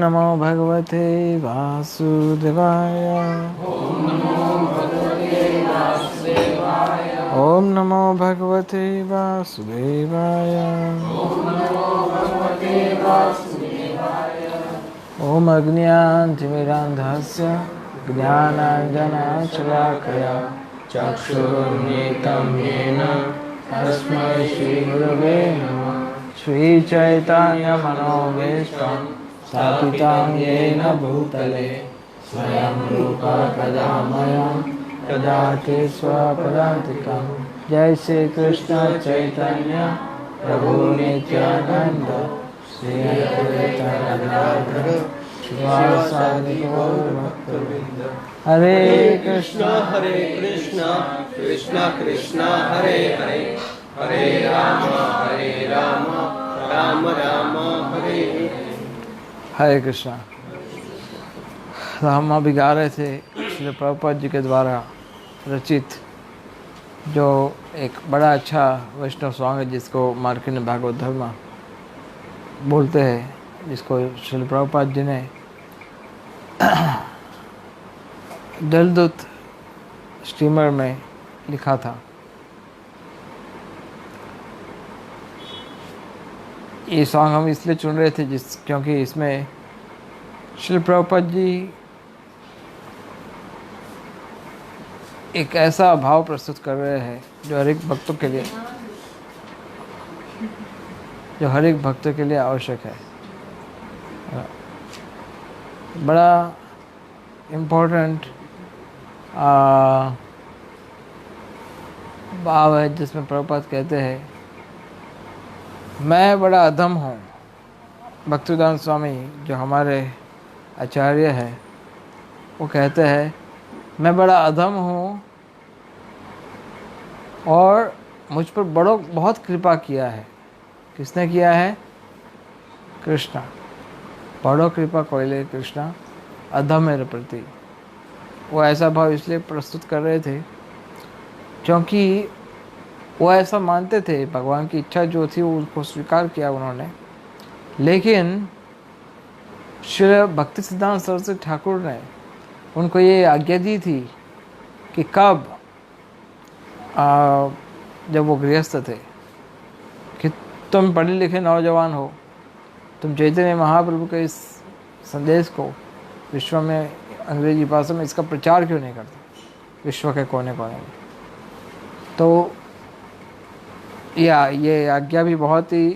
नमो भगवते वासुदेवाय। ओम नमो भगवते वासुदेवाय। ओम अज्ञानतिमिरान्धस्य ज्ञानाञ्जनशलाकया चक्षुरुन्मीलितं येन तस्मै श्रीगुरवे नमः। श्रीचैतन्यमनोभीष्टं स्थापितं येन भूतले स्वयं रूपा कदा मह्यं ददाति स्वपदान्तिकं। जय श्री कृष्ण चैतन्य प्रभु नित्यानंद श्री अद्वैत गदाधर श्रीवासादि गौरभक्तवृंद। हरे कृष्णा कृष्ण कृष्ण हरे हरे, हरे राम राम राम हरे हरे। हरे कृष्णा। हम अभी गा रहे थे श्री प्रभुपाद जी के द्वारा रचित जो एक बड़ा अच्छा वैष्णव सॉन्ग है जिसको मार्कंडेय भागवत धर्म बोलते हैं, जिसको श्री प्रभुपाद जी ने जलदूत स्टीमर में लिखा था। ये सॉन्ग हम इसलिए चुन रहे थे क्योंकि इसमें श्री प्रभुपाद जी एक ऐसा भाव प्रस्तुत कर रहे हैं जो हर एक भक्तों के लिए आवश्यक है। बड़ा इम्पोर्टेंट भाव है जिसमें प्रभुपाद कहते हैं, मैं बड़ा अधम हूँ। भक्तिवेदांत स्वामी जो हमारे आचार्य हैं वो कहते हैं, मैं बड़ा अधम हूँ और मुझ पर बहुत कृपा किया है। किसने किया है? कृष्णा। बड़ो कृपा कोयले कृष्णा अधम मेरे प्रति। वो ऐसा भाव इसलिए प्रस्तुत कर रहे थे क्योंकि वो ऐसा मानते थे, भगवान की इच्छा जो थी वो उसको स्वीकार किया उन्होंने। लेकिन श्री भक्ति सिद्धांत सरस्वती ठाकुर ने उनको ये आज्ञा दी थी कि कब जब वो गृहस्थ थे कि तुम पढ़े लिखे नौजवान हो, तुम चैतन्य महाप्रभु के इस संदेश को विश्व में अंग्रेजी भाषा में इसका प्रचार क्यों नहीं करते विश्व के कोने कोने में। तो ये आज्ञा भी बहुत ही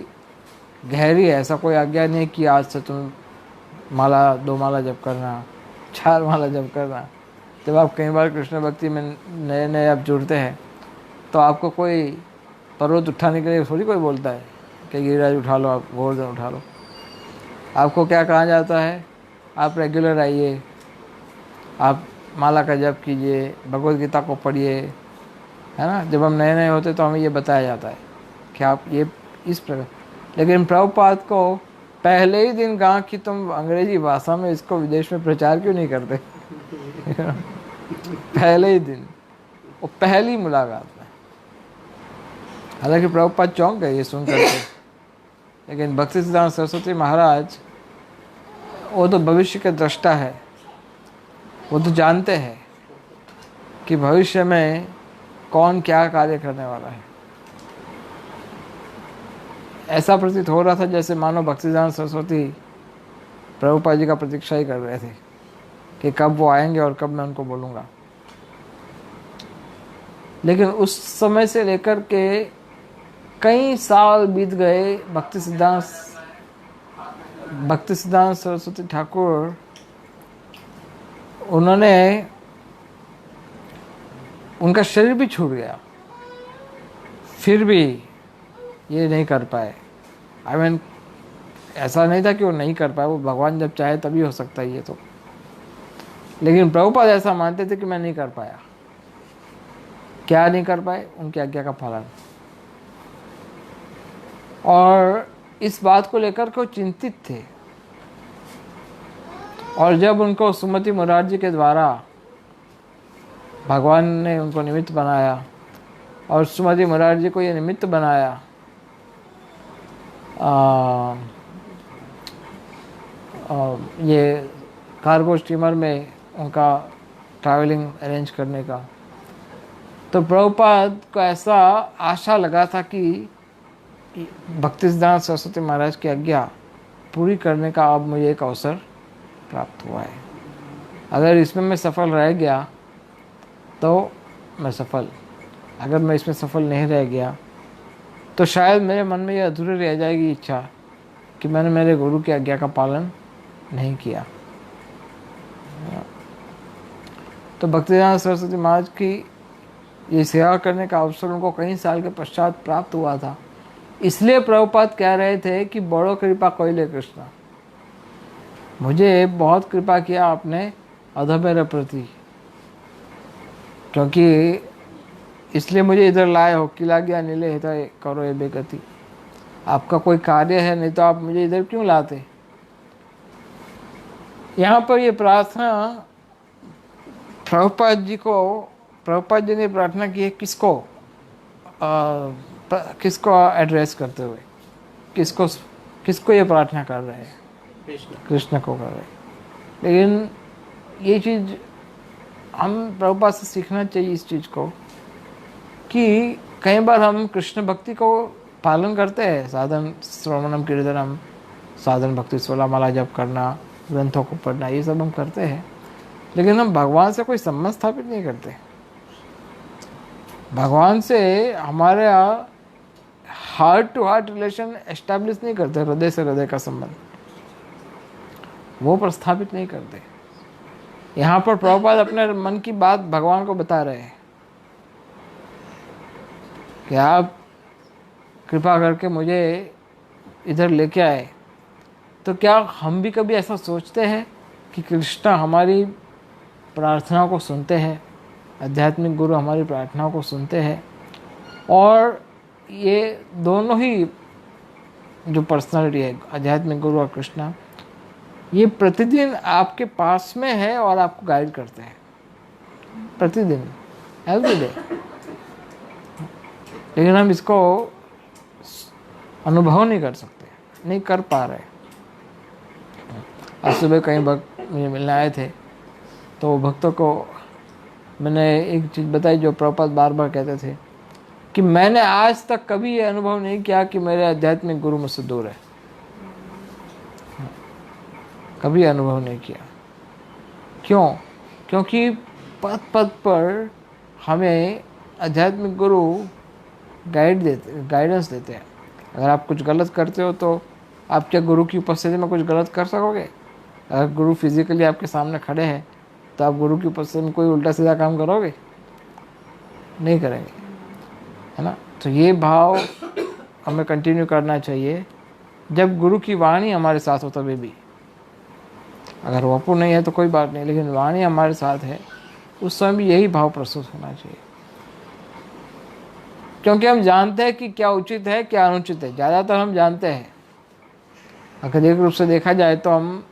गहरी है। ऐसा कोई आज्ञा नहीं कि आज से तुम माला 2 माला जप करना, 4 माला जप करना। जब आप कई बार कृष्ण भक्ति में नए आप जुड़ते हैं तो आपको कोई पर्वत उठाने के लिए थोड़ी कोई बोलता है कि गिरिराज उठा लो, आप गोवर्धन उठा लो। आपको क्या कहा जाता है? आप रेगुलर आइए, आप माला का जप कीजिए, भगवद गीता को पढ़िए, है ना। जब हम नए होते तो हमें ये बताया जाता है कि आप ये इस प्रकार। लेकिन प्रभुपाद को पहले ही दिन कहा कि तुम अंग्रेजी भाषा में इसको विदेश में प्रचार क्यों नहीं करते पहले ही दिन, वो पहली मुलाकात में। हालांकि प्रभुपाद चौंक गए ये सुनकर के, लेकिन भक्ति सिद्धांत सरस्वती महाराज वो तो भविष्य के दृष्टा है। वो तो जानते हैं कि भविष्य में कौन क्या कार्य करने वाला है। ऐसा प्रतीत हो रहा था जैसे मानो भक्तिसिद्धांत सरस्वती प्रभुपाद जी का प्रतीक्षा ही कर रहे थे कि कब वो आएंगे और कब मैं उनको बोलूँगा। लेकिन उस समय से लेकर के कई साल बीत गए। भक्ति सिद्धांत सरस्वती ठाकुर उनका शरीर भी छूट गया, फिर भी ये नहीं कर पाए। ऐसा नहीं था कि वो नहीं कर पाए, वो भगवान जब चाहे तभी हो सकता है ये तो। लेकिन प्रभुपाद ऐसा मानते थे कि मैं नहीं कर पाया। क्या नहीं कर पाए? उनकी आज्ञा का पालन। और इस बात को लेकर के वो चिंतित थे। और जब उनको सुमति मुरारजी के द्वारा भगवान ने उनको निमित्त बनाया और सुमति मुरारजी को ये निमित्त बनाया ये कार्गो स्टीमर में उनका ट्रैवलिंग अरेंज करने का। तो प्रभुपाद को ऐसा आशा लगा था कि भक्तिसिद्धांत सरस्वती महाराज की आज्ञा पूरी करने का अब मुझे एक अवसर प्राप्त हुआ है। अगर इसमें मैं सफल रह गया तो मैं सफल, अगर मैं इसमें सफल नहीं रह गया तो शायद मेरे मन में ये अधूरी रह जाएगी इच्छा कि मैंने मेरे गुरु की आज्ञा का पालन नहीं किया। तो भक्तिसिद्धांत सरस्वती महाराज की ये सेवा करने का अवसर उनको कई साल के पश्चात प्राप्त हुआ था। इसलिए प्रभुपाद कह रहे थे कि बड़ो कृपा कोइले कृष्णा, मुझे बहुत कृपा किया आपने अधमेर प्रति, क्योंकि इसलिए मुझे इधर लाए हो। किला गया नीले हित करो ये बेगति, आपका कोई कार्य है, नहीं तो आप मुझे इधर क्यों लाते। यहाँ पर ये प्रार्थना प्रभुपाद जी ने प्रार्थना की है किसको एड्रेस करते हुए, किसको ये प्रार्थना कर रहे हैं, कृष्ण को कर रहे हैं। लेकिन ये चीज़ हम प्रभुपाद से सीखना चाहिए इस चीज़ को कि कई बार हम कृष्ण भक्ति को पालन करते हैं, साधन श्रवणम कीर्तनम, साधन भक्ति 16 माला जप करना, ग्रंथों को पढ़ना, ये सब हम करते हैं, लेकिन हम भगवान से कोई संबंध स्थापित नहीं करते। भगवान से हमारे heart to heart relation establish नहीं करते, हृदय से हृदय का संबंध वो प्रस्थापित नहीं करते। यहाँ पर प्रभुपाद अपने मन की बात भगवान को बता रहे हैं कि आप कृपा करके मुझे इधर लेके आए। तो क्या हम भी कभी ऐसा सोचते हैं कि कृष्ण हमारी प्रार्थनाओं को सुनते हैं, आध्यात्मिक गुरु हमारी प्रार्थनाओं को सुनते हैं, और ये दोनों ही जो पर्सनालिटी है, आध्यात्मिक गुरु और कृष्ण, ये प्रतिदिन आपके पास में है और आपको गाइड करते हैं प्रतिदिन, एवरी डे। लेकिन हम इसको अनुभव नहीं कर सकते, नहीं कर पा रहे। आज सुबह कई भक्त मुझे मिलने आए थे, तो भक्तों को मैंने एक चीज़ बताई जो प्रभुपाद बार बार कहते थे कि मैंने आज तक कभी ये अनुभव नहीं किया कि मेरे आध्यात्मिक गुरु मुझसे दूर है, कभी अनुभव नहीं किया। क्यों? क्योंकि पद पद पर हमें आध्यात्मिक गुरु गाइडेंस देते हैं। अगर आप कुछ गलत करते हो तो आप क्या गुरु की उपस्थिति में कुछ गलत कर सकोगे? अगर गुरु फिजिकली आपके सामने खड़े हैं तो आप गुरु की उपस्थिति में कोई उल्टा सीधा काम करोगे? नहीं करेंगे, है ना। तो ये भाव हमें कंटिन्यू करना चाहिए जब गुरु की वाणी हमारे साथ हो तभी भी। अगर वपु नहीं है तो कोई बात नहीं, लेकिन वाणी हमारे साथ है उस समय भी यही भाव प्रस्तुत होना चाहिए, क्योंकि हम जानते हैं कि क्या उचित है क्या अनुचित है। ज़्यादातर हम जानते हैं, आकस्मिक रूप से देखा जाए तो हम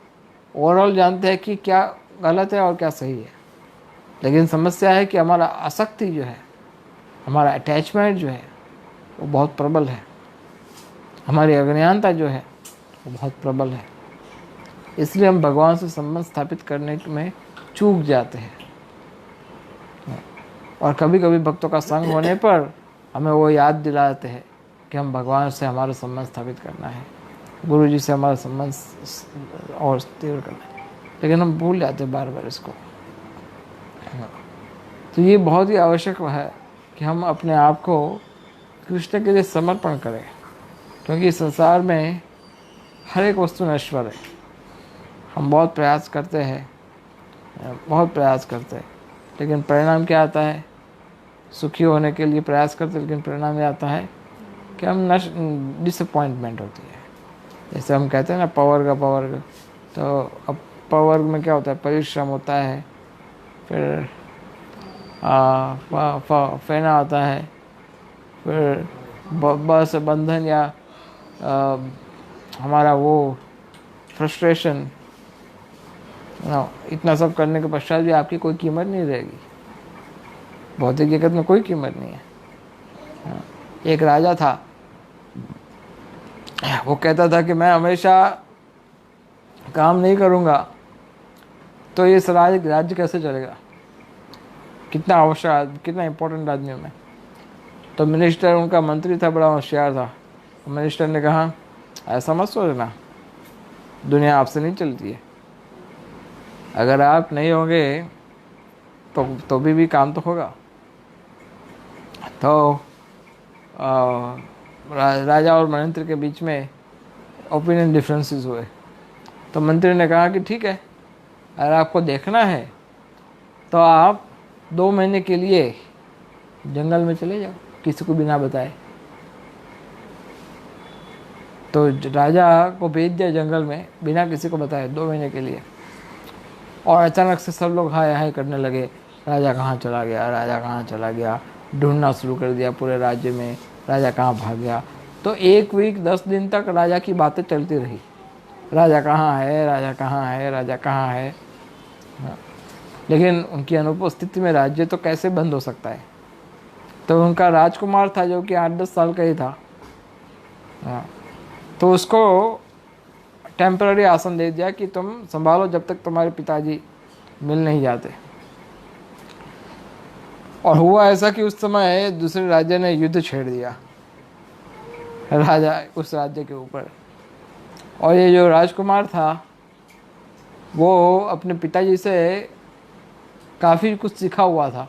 ओवरऑल जानते हैं कि क्या गलत है और क्या सही है। लेकिन समस्या है कि हमारा आसक्ति जो है, हमारा अटैचमेंट जो है वो बहुत प्रबल है, हमारी अज्ञानता जो है वो बहुत प्रबल है। इसलिए हम भगवान से संबंध स्थापित करने में चूक जाते हैं, और कभी कभी भक्तों का संग होने पर हमें वो याद दिलाते हैं कि हम भगवान से हमारा संबंध स्थापित करना है, गुरु जी से हमारा संबंध और तीव्र करना है, लेकिन हम भूल जाते हैं बार बार इसको। तो ये बहुत ही आवश्यक है कि हम अपने आप को कृष्ण के लिए समर्पण करें, क्योंकि इस संसार में हर एक वस्तु नश्वर है। हम बहुत प्रयास करते हैं, लेकिन परिणाम क्या आता है? सुखी होने के लिए प्रयास करते हैं, लेकिन परिणाम ये आता है कि हम डिसअपॉइंटमेंट होती है। जैसे हम कहते हैं ना पवर्ग, तो अब पवर्ग में क्या होता है? परिश्रम होता है, फिर फेना आता है, फिर बस बंधन या हमारा वो फ्रस्ट्रेशन। इतना सब करने के पश्चात भी आपकी कोई कीमत नहीं रहेगी, भौतिक जगत में कोई कीमत नहीं है। एक राजा था, वो कहता था कि मैं हमेशा काम नहीं करूँगा तो ये राज्य कैसे चलेगा? कितना आवश्यक, कितना इम्पोर्टेंट आदमी हूँ मैं। तो मिनिस्टर, उनका मंत्री था, बड़ा होशियार था। मिनिस्टर ने कहा ऐसा मत सोचना, दुनिया आपसे नहीं चलती है, अगर आप नहीं होंगे तो भी काम तो होगा। तो राजा और मंत्री के बीच में ओपिनियन डिफरेंसेस हुए। तो मंत्री ने कहा कि ठीक है, अगर आपको देखना है तो आप 2 महीने के लिए जंगल में चले जाओ, किसी को बिना बताए। तो राजा को भेज दिया जंगल में बिना किसी को बताए 2 महीने के लिए। और अचानक से सब लोग हाय हाय करने लगे, राजा कहाँ चला गया, राजा कहाँ चला गया, ढूंढना शुरू कर दिया पूरे राज्य में, राजा कहाँ भाग गया। तो 1 वीक 10 दिन तक राजा की बातें चलती रही, राजा कहाँ है, राजा कहाँ है, राजा कहाँ है। हाँ। लेकिन उनकी अनुपस्थिति में राज्य तो कैसे बंद हो सकता है? तो उनका राजकुमार था जो कि 8-10 साल का ही था। हाँ। तो उसको टेम्पररी आसन दे दिया कि तुम संभालो जब तक तुम्हारे पिताजी मिल नहीं जाते। और हुआ ऐसा कि उस समय दूसरे राज्य ने युद्ध छेड़ दिया उस राज्य के ऊपर। और ये जो राजकुमार था वो अपने पिताजी से काफ़ी कुछ सीखा हुआ था।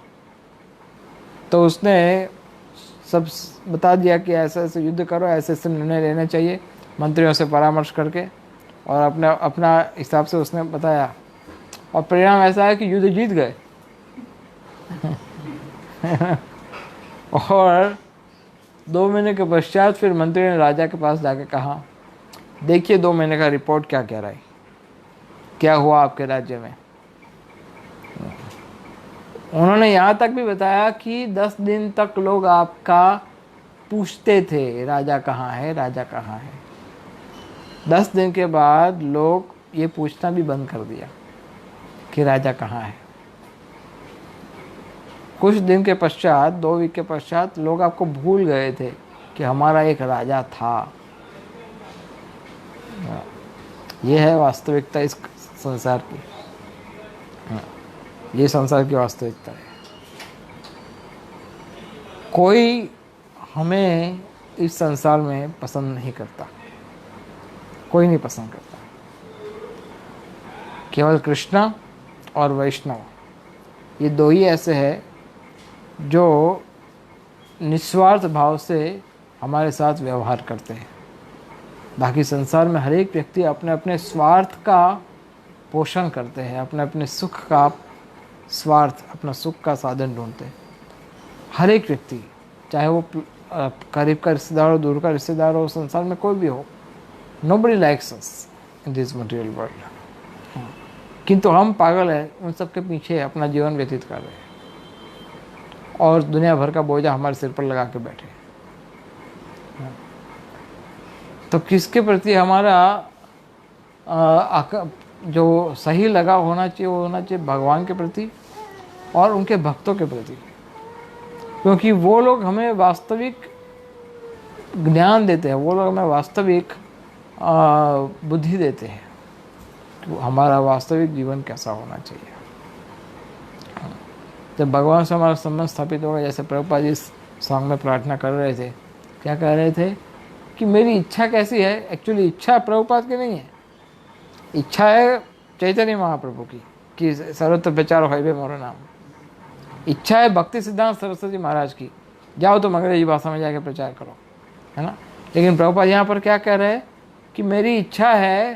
तो उसने सब बता दिया कि ऐसे ऐसे युद्ध करो, ऐसे ऐसे निर्णय लेने चाहिए, मंत्रियों से परामर्श करके, और अपना हिसाब से उसने बताया। और परिणाम ऐसा है कि युद्ध जीत गए। और 2 महीने के पश्चात फिर मंत्री ने राजा के पास जाके कहा, देखिए 2 महीने का रिपोर्ट क्या कह रहा है, क्या हुआ आपके राज्य में। उन्होंने यहाँ तक भी बताया कि 10 दिन तक लोग आपका पूछते थे राजा कहाँ है, राजा कहाँ है। 10 दिन के बाद लोग ये पूछना भी बंद कर दिया कि राजा कहाँ है। कुछ दिन के पश्चात, 2 वीक के पश्चात, लोग आपको भूल गए थे कि हमारा एक राजा था। ये है वास्तविकता इस संसार की। ये संसार की वास्तविकता है। कोई हमें इस संसार में पसंद नहीं करता, कोई नहीं पसंद करता। केवल कृष्ण और वैष्णव, ये 2 ही ऐसे हैं जो निस्वार्थ भाव से हमारे साथ व्यवहार करते हैं। बाकी संसार में हर एक व्यक्ति अपने अपने स्वार्थ का पोषण करते हैं, अपने अपने सुख का स्वार्थ, अपना सुख का साधन ढूंढते हैं। हर एक व्यक्ति, चाहे वो करीब का रिश्तेदार हो, दूर का रिश्तेदार हो, संसार में कोई भी हो, nobody likes us in this material world। किंतु हम पागल हैं, उन सब के पीछे अपना जीवन व्यतीत कर रहे हैं और दुनिया भर का बोझा हमारे सिर पर लगा के बैठे। तो किसके प्रति हमारा जो सही लगाव होना चाहिए वो होना चाहिए भगवान के प्रति और उनके भक्तों के प्रति, क्योंकि वो लोग हमें वास्तविक ज्ञान देते हैं, वो लोग हमें वास्तविक बुद्धि देते हैं कि हमारा वास्तविक जीवन कैसा होना चाहिए। जब भगवान से हमारा संबंध स्थापित होगा, जैसे प्रभुपाद जी सॉन्ग में प्रार्थना कर रहे थे, क्या कह रहे थे कि मेरी इच्छा कैसी है। एक्चुअली इच्छा प्रभुपाद की नहीं है, इच्छा है चैतन्य महाप्रभु की कि सर्वत्र प्रचार हाईवे मोरो नाम। इच्छा है भक्ति सिद्धांत सरस्वती महाराज की, जाओ तुम अंग्रेजी भाषा में जाके प्रचार करो, है ना। लेकिन प्रभुपाद यहाँ पर क्या कह रहे हैं कि मेरी इच्छा है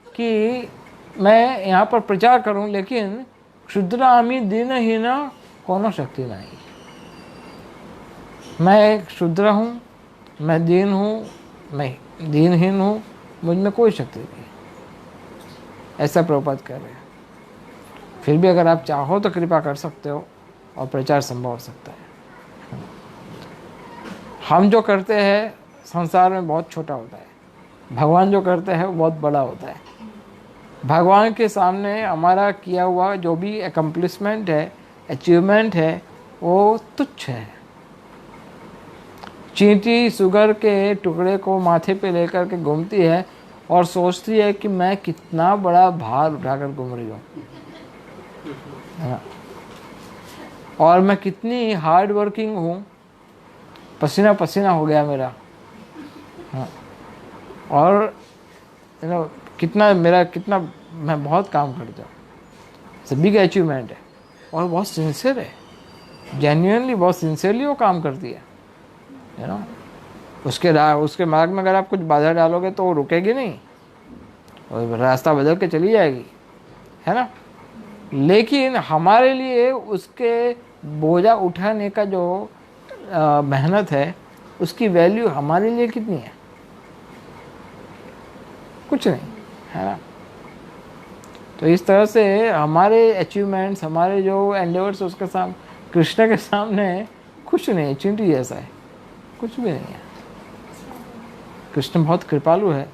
कि मैं यहाँ पर प्रचार करूँ, लेकिन क्षुद्रामी दीनहीन कोनो शक्ति नहीं। मैं एक क्षुद्र हूँ, मैं दीन हूँ, मैं दीनहीन हूँ, मुझ में कोई शक्ति नहीं, ऐसा प्रभुपाद कह रहे हैं। फिर भी अगर आप चाहो तो कृपा कर सकते हो और प्रचार संभव हो सकता है। हम जो करते हैं संसार में बहुत छोटा होता है, भगवान जो करते हैं वो बहुत बड़ा होता है। भगवान के सामने हमारा किया हुआ जो भी एकम्प्लिशमेंट है, अचीवमेंट है, वो तुच्छ है। चींटी सुगर के टुकड़े को माथे पे लेकर के घूमती है और सोचती है कि मैं कितना बड़ा भार उठाकर घूम रही हूँ, है ना, और मैं कितनी हार्ड वर्किंग हूँ, पसीना पसीना हो गया मेरा, हाँ, और कितना मैं बहुत काम करता हूँ। इट्स बिग अचीवमेंट है, और बहुत सिंसियर है, जेन्युइनली बहुत सिंसियरली वो काम करती है ना। उसके मार्ग में अगर आप कुछ बाधा डालोगे तो वो रुकेगी नहीं, और रास्ता बदल के चली जाएगी, है ना। लेकिन हमारे लिए उसके बोझा उठाने का जो मेहनत है, उसकी वैल्यू हमारे लिए कितनी है? कुछ नहीं, है ना। तो इस तरह से हमारे अचीवमेंट्स, हमारे जो एंडेवर्स, उसके सामने, कृष्ण के सामने कुछ नहीं, चींटी जैसा है, कुछ भी नहीं है। कृष्ण बहुत कृपालु है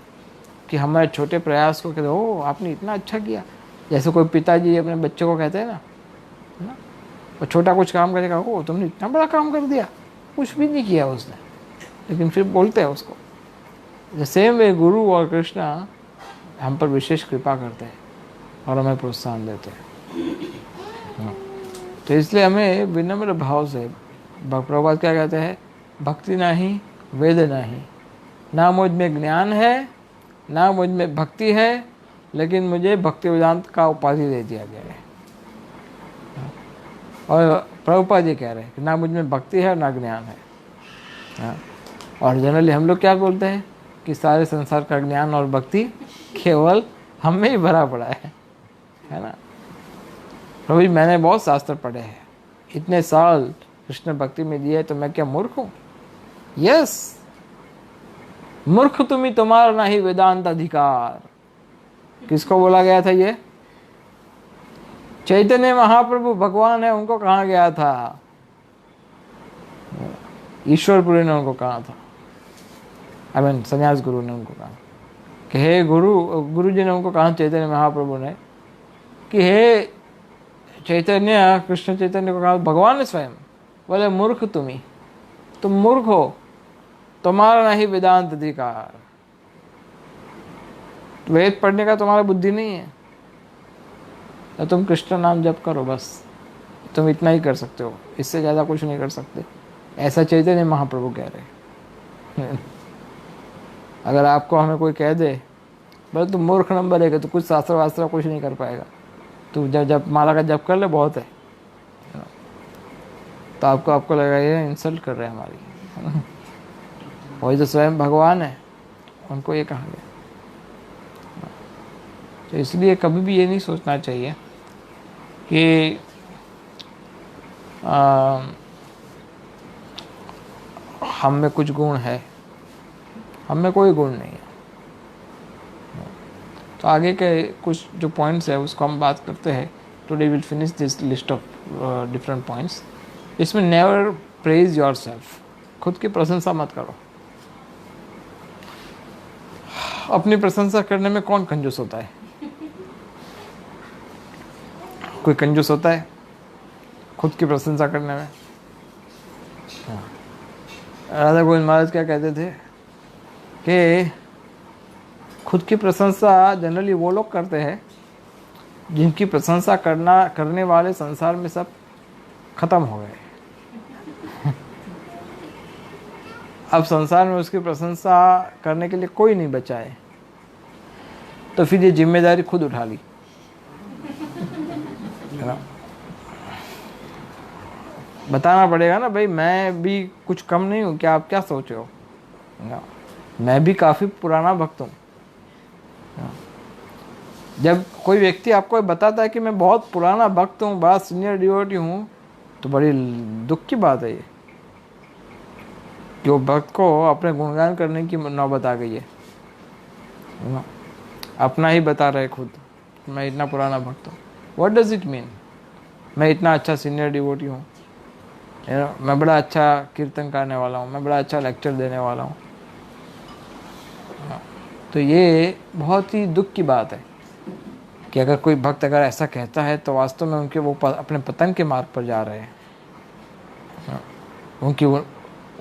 कि हमारे छोटे प्रयास को कहते ओ आपने इतना अच्छा किया, जैसे कोई पिताजी अपने बच्चे को कहते हैं ना, है ना, और छोटा कुछ काम करेगा, ओ तुमने इतना बड़ा काम कर दिया, कुछ भी नहीं किया उसने, लेकिन फिर बोलते हैं उसको। द सेम वे गुरु और कृष्णा हम पर विशेष कृपा करते हैं और हमें प्रोत्साहन देते हैं। तो इसलिए हमें विनम्र भाव से, प्रभुपाद क्या कहते हैं, भक्ति नहीं वेद नहीं, ना मुझ में ज्ञान है ना मुझ में भक्ति है, लेकिन मुझे भक्ति वेदांत का उपाधि दे दिया गया है। और प्रभुपाद ये कह रहे हैं कि ना मुझ में भक्ति है ना ज्ञान है। और जनरली हम लोग क्या बोलते हैं कि सारे संसार का ज्ञान और भक्ति केवल हम में ही भरा पड़ा है ना। प्रभु जी मैंने बहुत शास्त्र पढ़े हैं, इतने साल कृष्ण भक्ति में दिए, तो मैं क्या मूर्ख हूँ? यस, मूर्ख तुम्ही तुम्हारा नहीं वेदांत अधिकार। किसको बोला गया था ये? चैतन्य महाप्रभु भगवान है, उनको कहा गया था, ईश्वरपुरी ने उनको कहा था, संन्यास गुरु ने उनको कहा कि हे गुरु जी ने उनको कहा, चैतन्य महाप्रभु ने, कि हे चैतन्य, कृष्ण चैतन्य को कहा, भगवान ने स्वयं बोले मूर्ख तुम मूर्ख हो, तुम्हारा नहीं वेदांत अधिकार। वेद पढ़ने का तुम्हारा बुद्धि नहीं है, तो तुम कृष्ण नाम जप करो, बस तुम इतना ही कर सकते हो, इससे ज़्यादा कुछ नहीं कर सकते। ऐसा चैतन्य महाप्रभु कह रहे हैं। अगर आपको हमें कोई कह दे बोले तुम मूर्ख नंबर है, तो कुछ शास्त्र वास्त्र कुछ नहीं कर पाएगा, तू जब माला का जप कर ले बहुत है, तो आपको लगेगा ये इंसल्ट कर रहे हैं हमारी। वही तो स्वयं भगवान है, उनको ये कहा गया। तो इसलिए कभी भी ये नहीं सोचना चाहिए कि हम में कुछ गुण है, हम में कोई गुण नहीं है। तो आगे के कुछ जो पॉइंट्स है उसको हम बात करते हैं। Today will finish this list of different points. इसमें नेवर प्रेज योर सेल्फ, खुद की प्रशंसा मत करो। अपनी प्रशंसा करने में कौन कंजूस होता है? कोई कंजूस होता है खुद की प्रशंसा करने में? राधा गोविंद महाराज क्या कहते थे कि खुद की प्रशंसा जनरली वो लोग करते हैं जिनकी प्रशंसा करने वाले संसार में सब खत्म हो गए। अब संसार में उसकी प्रशंसा करने के लिए कोई नहीं बचा है, तो फिर ये जिम्मेदारी खुद उठा ली, है ना। बताना पड़ेगा ना भाई, मैं भी कुछ कम नहीं हूँ क्या? आप क्या सोचे हो? मैं भी काफ़ी पुराना भक्त हूँ। जब कोई व्यक्ति आपको बताता है कि मैं बहुत पुराना भक्त हूँ, बड़ा सीनियर डिवोटी हूँ, तो बड़ी दुख की बात है ये, जो भक्त को अपने गुणगान करने की नौबत आ गई है। अपना ही बता रहे खुद, मैं इतना पुराना भक्त हूँ। What does it mean? मैं इतना अच्छा सीनियर डिवोटी हूँ, मैं बड़ा अच्छा कीर्तन करने वाला हूँ, मैं बड़ा अच्छा लेक्चर देने वाला हूँ। तो ये बहुत ही दुख की बात है कि अगर कोई भक्त अगर ऐसा कहता है तो वास्तव में वो अपने पतन के मार्ग पर जा रहे हैं।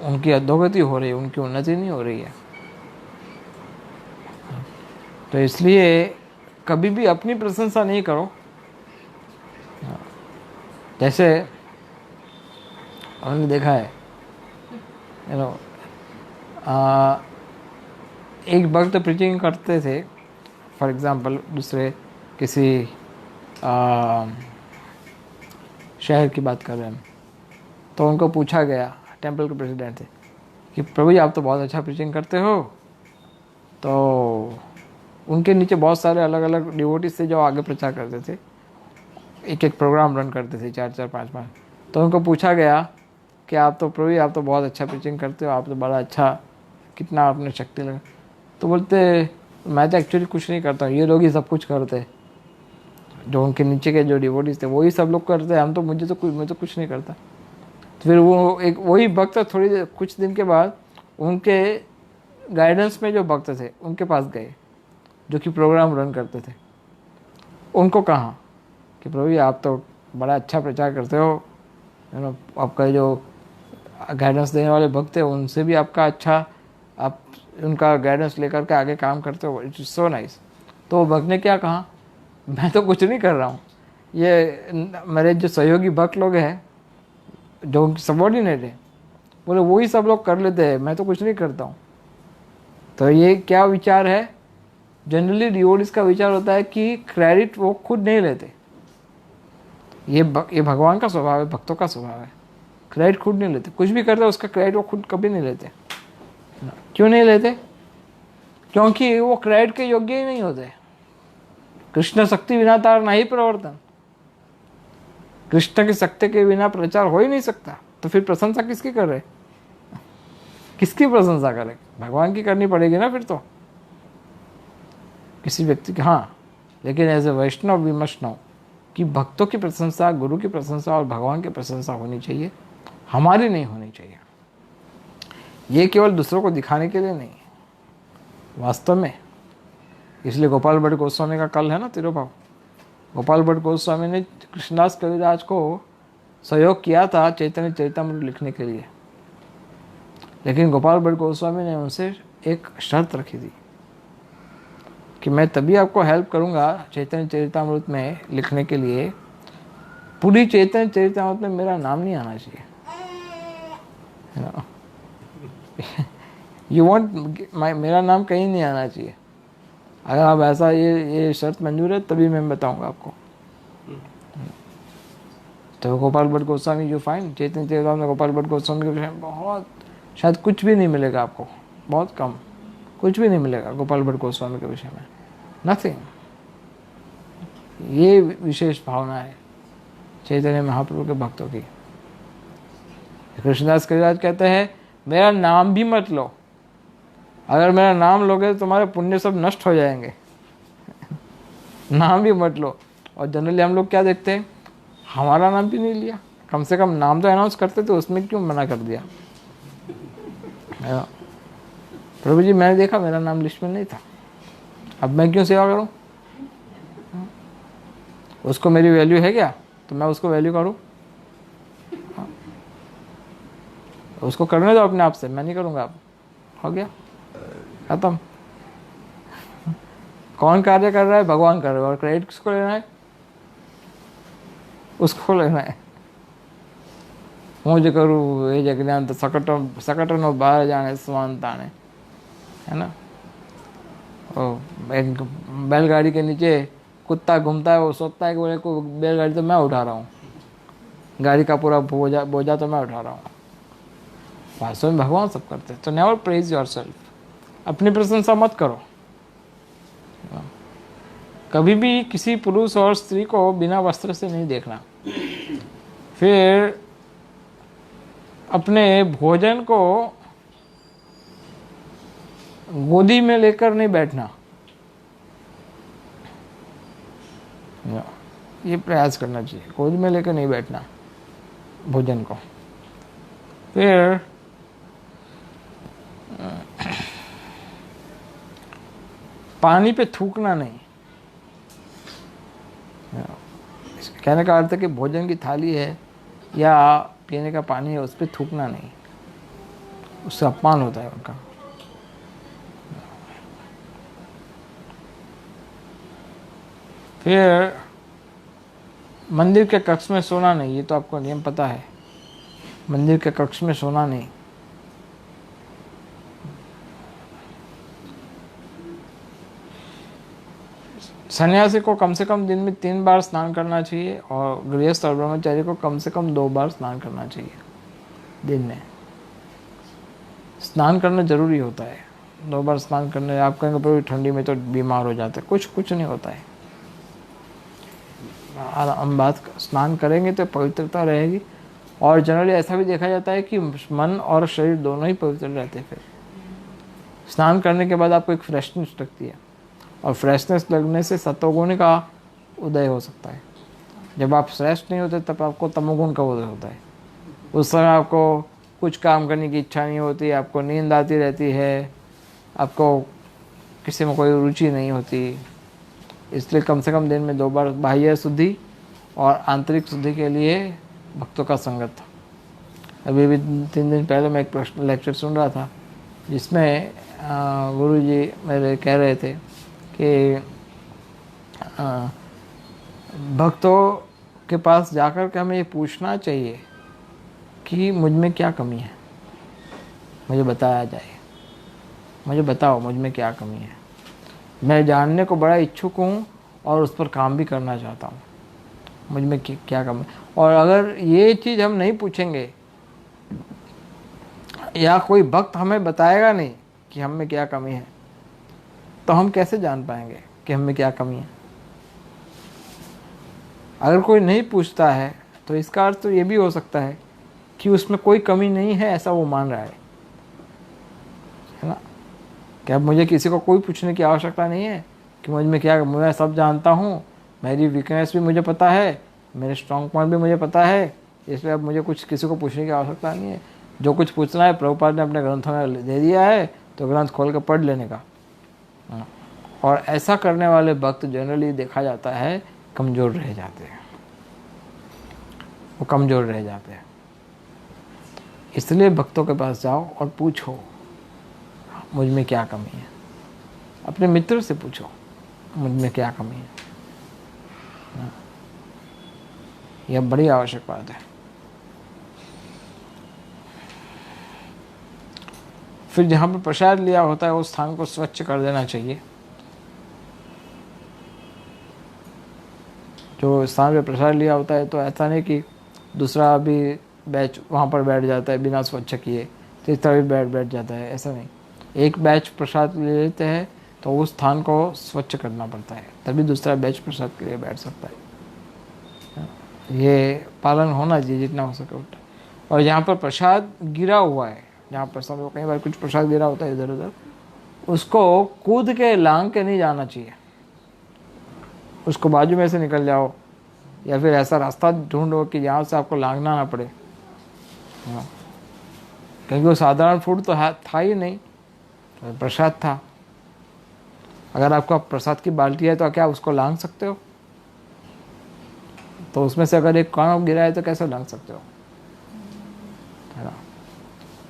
उनकी अधोगति हो रही है, उनकी उन्नति नहीं हो रही है। तो इसलिए कभी भी अपनी प्रशंसा नहीं करो। जैसे हमने देखा है, यू नो, एक भक्त प्रीचिंग करते थे, फॉर एग्जांपल दूसरे किसी शहर की बात कर रहे हैं, तो उनको पूछा गया, टेंपल के प्रेसिडेंट थे, कि प्रभु जी आप तो बहुत अच्छा प्रीचिंग करते हो। तो उनके नीचे बहुत सारे अलग अलग डिवोटीज थे जो आगे प्रचार करते थे, एक एक प्रोग्राम रन करते थे, 4-4 5-5। तो उनको पूछा गया कि आप तो प्रभु जी आप तो बहुत अच्छा प्रीचिंग करते हो, आप तो बड़ा अच्छा, कितना आपने शक्ति लगा। तो बोलते मैं तो एक्चुअली कुछ नहीं करता हूँ, ये लोग ही सब कुछ करते हैं, जो उनके नीचे के जो डिवोटीज थे वही सब लोग करते हैं, हम तो मैं तो कुछ नहीं करता। तो फिर वो एक वही भक्त थोड़ी कुछ दिन के बाद उनके गाइडेंस में जो भक्त थे उनके पास गए, जो कि प्रोग्राम रन करते थे। उनको कहा कि प्रभु जी आप तो बड़ा अच्छा प्रचार करते हो, आपका जो गाइडेंस देने वाले भक्त हैं उनसे भी आपका अच्छा, आप उनका गाइडेंस लेकर के आगे काम करते हो, इट इज़ सो नाइस। तो वो भक्त ने क्या कहा, मैं तो कुछ नहीं कर रहा हूँ, ये मेरे जो सहयोगी भक्त लोग हैं जो उनके सबॉर्डिनेट है, बोले वही सब लोग कर लेते हैं, मैं तो कुछ नहीं करता हूँ। तो ये क्या विचार है, जनरली डिवोटीज का विचार होता है कि क्रेडिट वो खुद नहीं लेते। ये भगवान का स्वभाव है, भक्तों का स्वभाव है, क्रेडिट खुद नहीं लेते, कुछ भी करते उसका क्रेडिट वो खुद कभी नहीं लेते। क्यों नहीं लेते? क्योंकि वो क्रेडिट के योग्य ही नहीं होते। कृष्ण शक्ति बिना तार नहीं प्रवर्तन, कृष्ण की शक्ति के बिना प्रचार हो ही नहीं सकता। तो फिर प्रशंसा किसकी कर रहे, किसकी प्रशंसा करे? भगवान की करनी पड़ेगी ना फिर तो, किसी व्यक्ति की। हाँ, लेकिन एज ए वैष्णव विमर्शनव कि भक्तों की प्रशंसा, गुरु की प्रशंसा और भगवान की प्रशंसा होनी चाहिए, हमारी नहीं होनी चाहिए। ये केवल दूसरों को दिखाने के लिए नहीं, वास्तव में। इसलिए गोपाल भट्ट गोस्वामी का कल है ना तिरुभाव, गोपाल भट्ट गोस्वामी ने कृष्णदास कविराज को सहयोग किया था चैतन्य चरितामृत लिखने के लिए, लेकिन गोपाल भट्ट गोस्वामी ने उनसे एक शर्त रखी थी कि मैं तभी आपको हेल्प करूंगा चैतन्य चरितामृत में लिखने के लिए, पूरी चैतन्य चरितामृत में मेरा नाम नहीं आना चाहिए। यू वांट मेरा नाम कहीं नहीं आना चाहिए। अगर आप ऐसा ये शर्त मंजूर है तभी मैं बताऊंगा आपको। तो गोपाल भट्ट गोस्वामी जो फाइन चैतन्य चरितामृत में गोपाल भट्ट गोस्वामी के विषय में बहुत, शायद कुछ भी नहीं मिलेगा आपको, बहुत कम, कुछ भी नहीं मिलेगा गोपाल भट्ट गोस्वामी के विषय में, नथिंग। ये विशेष भावना है चैतन्य महाप्रभु के भक्तों की। कृष्णदास कविराज कहते हैं मेरा नाम भी मत लो, अगर मेरा नाम लोगे तो तुम्हारे पुण्य सब नष्ट हो जाएंगे। नाम भी मत लो। और जनरली हम लोग क्या देखते हैं, हमारा नाम भी नहीं लिया, कम से कम नाम तो अनाउंस करते थे, उसमें क्यों मना कर दिया? प्रभु जी मैंने देखा मेरा नाम लिस्ट में नहीं था, अब मैं क्यों सेवा करूं? उसको मेरी वैल्यू है क्या, तो मैं उसको वैल्यू करूं? उसको करने दो अपने आप से, मैं नहीं करूंगा। अब हो गया, खत्म। कौन कार्य कर रहा है? भगवान कर रहा है, और क्रेडिट किसको लेना है? उसको लेना है। હું જ કરું એ જ જ્ઞાન તો सकटनो બહાર जाने स्वान ताने, है ना। ओ एक बैलगाड़ी के नीचे कुत्ता घूमता है, वो सोचता है कि बोले को बैलगाड़ी तो मैं उठा रहा हूँ, गाड़ी का पूरा बोझा तो मैं उठा रहा हूँ। वास्तव में भगवान सब करते हैं। तो नेवर प्रेज योरसेल्फ, अपनी प्रशंसा मत करो। कभी भी किसी पुरुष और स्त्री को बिना वस्त्र से नहीं देखना। फिर अपने भोजन को गोदी में लेकर नहीं बैठना, ये प्रयास करना चाहिए, गोदी में लेकर नहीं बैठना भोजन को। फिर पानी पे थूकना नहीं। कहने का अर्थ है कि भोजन की थाली है या पीने का पानी है, उस पर थूकना नहीं, उससे अपमान होता है उनका। फिर मंदिर के कक्ष में सोना नहीं, ये तो आपको नियम पता है, मंदिर के कक्ष में सोना नहीं। सन्यासी को कम से कम दिन में 3 बार स्नान करना चाहिए और गृहस्थ और ब्रह्मचारी को कम से कम 2 बार स्नान करना चाहिए दिन में। स्नान करना जरूरी होता है, 2 बार स्नान करने। आप कहेंगे पर ठंडी में तो बीमार हो जाते हैं, कुछ नहीं होता है। हम बात स्नान करेंगे तो पवित्रता रहेगी। और जनरली ऐसा भी देखा जाता है कि मन और शरीर दोनों ही पवित्र रहते हैं। फिर स्नान करने के बाद आपको एक फ्रेशनेस लगती है, और फ्रेशनेस लगने से सत्वगुण का उदय हो सकता है। जब आप फ्रेश नहीं होते तब आपको तमोगुण का उदय होता है। उस समय आपको कुछ काम करने की इच्छा नहीं होती, आपको नींद आती रहती है, आपको किसी में कोई रुचि नहीं होती। इसलिए कम से कम दिन में 2 बार बाह्य शुद्धि और आंतरिक शुद्धि के लिए भक्तों का संगत था। अभी भी 3 दिन पहले मैं एक प्रश्न लेक्चर सुन रहा था, जिसमें गुरु जी मेरे कह रहे थे कि भक्तों के पास जाकर के हमें ये पूछना चाहिए कि मुझ में क्या कमी है, मुझे बताया जाए, मुझे बताओ मुझ में क्या कमी है। मैं जानने को बड़ा इच्छुक हूँ और उस पर काम भी करना चाहता हूँ, मुझ में क्या कमी। और अगर ये चीज़ हम नहीं पूछेंगे या कोई भक्त हमें बताएगा नहीं कि हम में क्या कमी है, तो हम कैसे जान पाएंगे कि हम में क्या कमी है। अगर कोई नहीं पूछता है तो इसका अर्थ तो ये भी हो सकता है कि उसमें कोई कमी नहीं है, ऐसा वो मान रहा है ना। कि अब मुझे किसी को कोई पूछने की आवश्यकता नहीं है कि मुझ में क्या, मैं सब जानता हूँ, मेरी वीकनेस भी मुझे पता है, मेरे स्ट्रॉन्ग पॉइंट भी मुझे पता है, इसलिए अब मुझे कुछ किसी को पूछने की आवश्यकता नहीं है। जो कुछ पूछना है प्रभुपाद ने अपने ग्रंथों में दे दिया है, तो ग्रंथ खोल कर पढ़ लेने का। और ऐसा करने वाले भक्त जनरली देखा जाता है कमज़ोर रह जाते हैं, वो कमज़ोर रह जाते हैं। इसलिए भक्तों के पास जाओ और पूछो मुझ में क्या कमी है। अपने मित्र से पूछो मुझ में क्या कमी है। यह बड़ी आवश्यक बात है। फिर जहाँ पर प्रसाद लिया होता है उस स्थान को स्वच्छ कर देना चाहिए। जो स्थान पे प्रसाद लिया होता है तो ऐसा नहीं कि दूसरा भी बैच वहाँ पर बैठ जाता है बिना स्वच्छ किए, तीसरा भी बैठ जाता है, ऐसा नहीं। एक बैच प्रसाद ले लेते हैं तो उस स्थान को स्वच्छ करना पड़ता है, तभी दूसरा बैच प्रसाद के लिए बैठ सकता है। ये पालन होना चाहिए जितना हो सके उतना। और जहाँ पर प्रसाद गिरा हुआ है, जहाँ पर समझो कई बार कुछ प्रसाद गिरा होता है इधर उधर, उसको कूद के लांग के नहीं जाना चाहिए। उसको बाजू में से निकल जाओ या फिर ऐसा रास्ता ढूंढो कि जहाँ से आपको लांघना ना पड़े। क्योंकि वो साधारण फूड तो था ही नहीं, तो प्रसाद था। अगर आपका प्रसाद की बाल्टी है तो क्या उसको लांघ सकते हो? तो उसमें से अगर एक कण गिरा है तो कैसे लांघ सकते हो, है ना।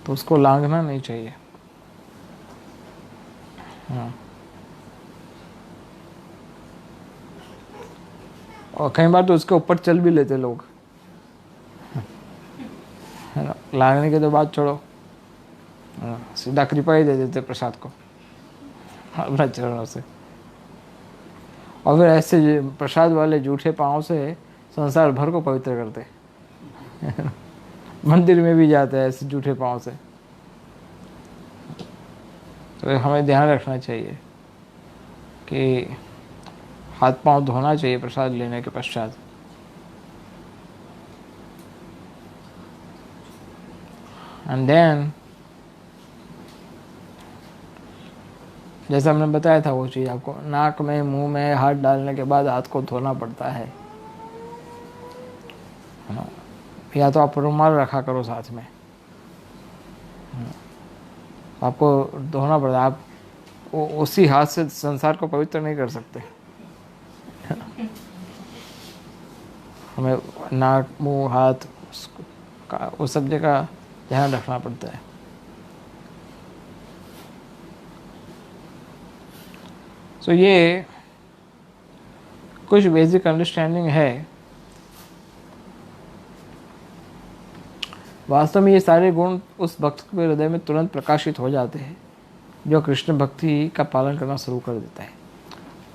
तो उसको लांघना नहीं चाहिए। और कई बार तो उसके ऊपर चल भी लेते लोग, है ना। लांघने के तो बात छोड़ो, सीधा कृपा ही दे देते प्रसाद को अपना चरणों से। और फिर ऐसे प्रसाद वाले जूठे पाँव से संसार भर को पवित्र करते मंदिर में भी जाते हैं ऐसे जूठे पाँव से। तो हमें ध्यान रखना चाहिए कि हाथ पांव धोना चाहिए प्रसाद लेने के पश्चात। एंड देन जैसा हमने बताया था वो चीज़ आपको, नाक में मुंह में हाथ डालने के बाद हाथ को धोना पड़ता है ना। या तो आप रुमाल रखा करो साथ में, आपको धोना पड़ता है। आप उसी हाथ से संसार को पवित्र नहीं कर सकते। हमें नाक मुंह हाथ उस सब जगह ध्यान रखना पड़ता है। तो ये कुछ बेसिक अंडरस्टैंडिंग है। वास्तव में ये सारे गुण उस भक्त के हृदय में तुरंत प्रकाशित हो जाते हैं जो कृष्ण भक्ति का पालन करना शुरू कर देता है।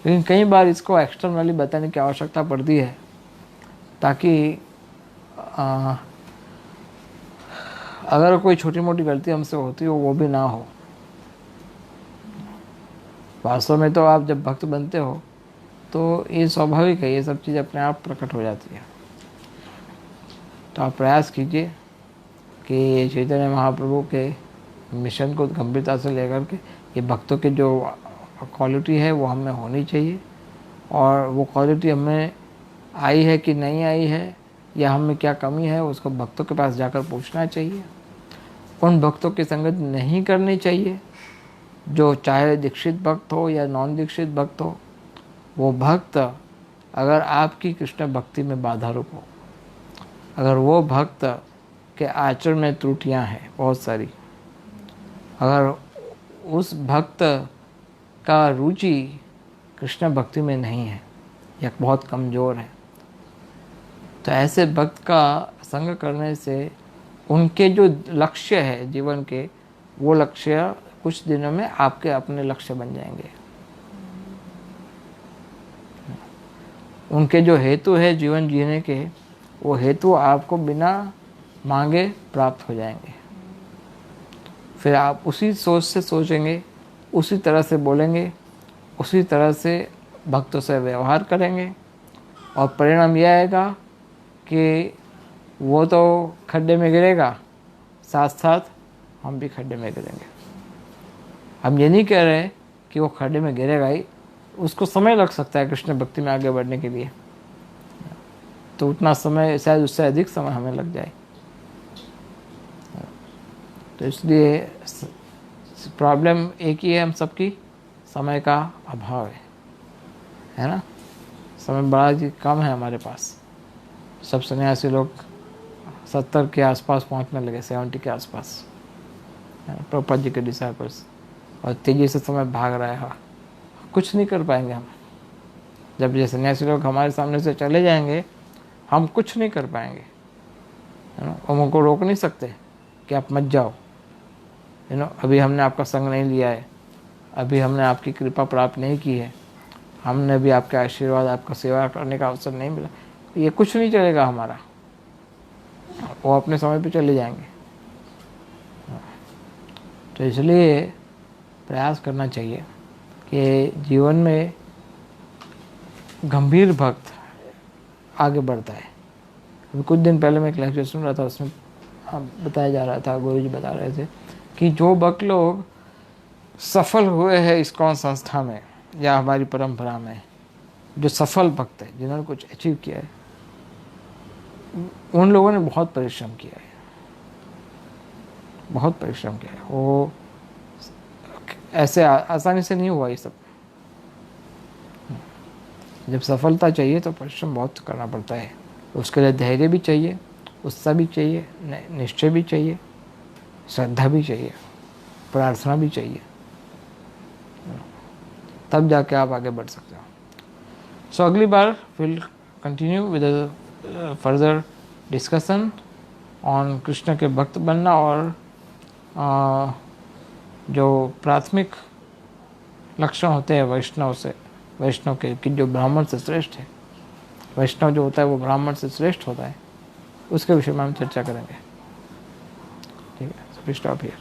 लेकिन कई बार इसको एक्सटर्नली बताने की आवश्यकता पड़ती है ताकि अगर कोई छोटी मोटी गलती हमसे होती हो वो भी ना हो। वास्तव में तो आप जब भक्त बनते हो तो ये स्वाभाविक है, ये सब चीज़ अपने आप प्रकट हो जाती है। तो आप प्रयास कीजिए कि चैतन्य महाप्रभु के मिशन को गंभीरता से लेकर के ये भक्तों की जो क्वालिटी है वो हमें होनी चाहिए, और वो क्वालिटी हमें आई है कि नहीं आई है या हमें क्या कमी है उसको भक्तों के पास जाकर पूछना चाहिए। उन भक्तों की संगत नहीं करनी चाहिए जो चाहे दीक्षित भक्त हो या नॉन दीक्षित भक्त हो। वो भक्त अगर आपकी कृष्ण भक्ति में बाधा रूप हो, अगर वो भक्त के आचरण में त्रुटियां हैं बहुत सारी, अगर उस भक्त का रुचि कृष्ण भक्ति में नहीं है या बहुत कमज़ोर है, तो ऐसे भक्त का संग करने से उनके जो लक्ष्य है जीवन के, वो लक्ष्य कुछ दिनों में आपके अपने लक्ष्य बन जाएंगे। उनके जो हेतु है जीवन जीने के, वो हेतु आपको बिना मांगे प्राप्त हो जाएंगे। फिर आप उसी सोच से सोचेंगे, उसी तरह से बोलेंगे, उसी तरह से भक्तों से व्यवहार करेंगे, और परिणाम यह आएगा कि वो तो खड्डे में गिरेगा, साथ साथ हम भी खड्डे में गिरेंगे। हम ये नहीं कह रहे कि वो खड्डे में गिरेगा ही, उसको समय लग सकता है कृष्ण भक्ति में आगे बढ़ने के लिए, तो उतना समय शायद उससे अधिक समय हमें लग जाए। तो इसलिए प्रॉब्लम एक ही है हम सबकी, समय का अभाव है ना। समय बड़ा जी कम है हमारे पास। सब सन्यासी लोग 70 के आसपास पहुंचने लगे, 70 के आसपास, प्रभुपाद जी के डिसाइपल्स, और तेजी से समय भाग रहा है। कुछ नहीं कर पाएंगे हम। जब ये सन्यासी लोग हमारे सामने से चले जाएंगे, हम कुछ नहीं कर पाएंगे, है ना। हम उनको रोक नहीं सकते कि आप मत जाओ, अभी हमने आपका संग नहीं लिया है, अभी हमने आपकी कृपा प्राप्त नहीं की है, हमने भी आपके आशीर्वाद, आपका सेवा करने का अवसर नहीं मिला, ये कुछ नहीं चलेगा हमारा। वो अपने समय पे चले जाएंगे। तो इसलिए प्रयास करना चाहिए कि जीवन में गंभीर भक्त आगे बढ़ता है। अभी कुछ दिन पहले मैं एक लेक्चर सुन रहा था, उसमें बताया जा रहा था, गुरु जी बता रहे थे कि जो भक्त लोग सफल हुए हैं इस्कॉन संस्था में या हमारी परंपरा में, जो सफल भक्त है, जिन्होंने कुछ अचीव किया है, उन लोगों ने बहुत परिश्रम किया है, बहुत परिश्रम किया है। वो ऐसे आसानी से नहीं हुआ ये सब। जब सफलता चाहिए तो परिश्रम बहुत करना पड़ता है। उसके लिए धैर्य भी चाहिए, उत्साह भी चाहिए, निश्चय भी चाहिए, श्रद्धा भी चाहिए, प्रार्थना भी चाहिए, तब जाके आप आगे बढ़ सकते हो। सो अगली बार will continue with further discussion on Krishna के भक्त बनना, और जो प्राथमिक लक्षण होते हैं वैष्णव के कि जो ब्राह्मण से श्रेष्ठ है, वैष्णव जो होता है वो ब्राह्मण से श्रेष्ठ होता है, उसके विषय में हम चर्चा करेंगे। ठीक है, स्टॉप हियर।